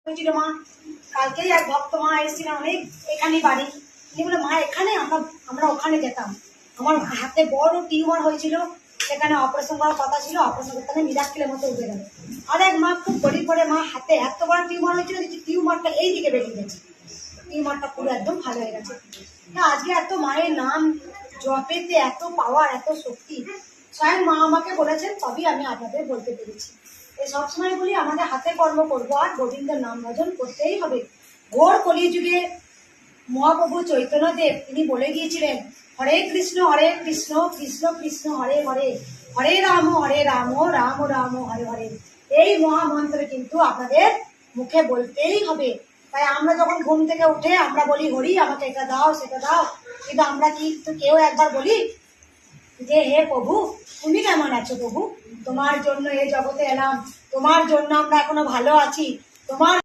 হয়েছিল মা। কালকেই এক ভক্ত মা এসেছিল অনেক এখানে বাড়ি, বলে মা এখানে আমরা ওখানে যেতাম। আমার হাতে বড় টিউমার হয়েছিল, সেখানে অপারেশন করার কথা ছিল, অপারেশন করতে মিরাক্কেলের মতো উঠে গেল। আর এক মা খুব গরিব করে মা হাতে এত বড় টিউমার হয়েছিল, দেখছি টিউমারটা এই দিকে বেরিয়ে গেছে, টিউমারটা পুরো একদম ভালো হয়ে গেছে। আজকে এত মায়ের নাম জপেতে এত পাওয়ার, এত শক্তি স্বয়ং মা আমাকে বলেছেন, তবেই আমি আপনাদের বলতে পেরেছি। এই সবসময় বলি আমাদের হাতে কর্ম করবো আর গোবিন্দের নাম ভজন করতেই হবে। ঘোর কলিযুগে মহাপ্রভু চৈতন্যদেব তিনি বলে গিয়েছিলেন, হরে কৃষ্ণ কৃষ্ণ কৃষ্ণ হরে হরে, হরে রাম রাম রাম হরে হরে। এই মহামন্ত্র কিন্তু আপনাদের মুখে বলতেই হবে। তাই আমরা যখন ঘুম থেকে উঠে আমরা বলি হরি আমাকে এটা দাও সেটা দাও, কিন্তু আমরা কিন্তু কেউ একবার বলি যে হে প্রভু তুমি কেমন আছো প্রভু, তোমার জন্য এই জগতে এলাম, তোমার জন্য আমরা এখনো ভালো আছি, তোমার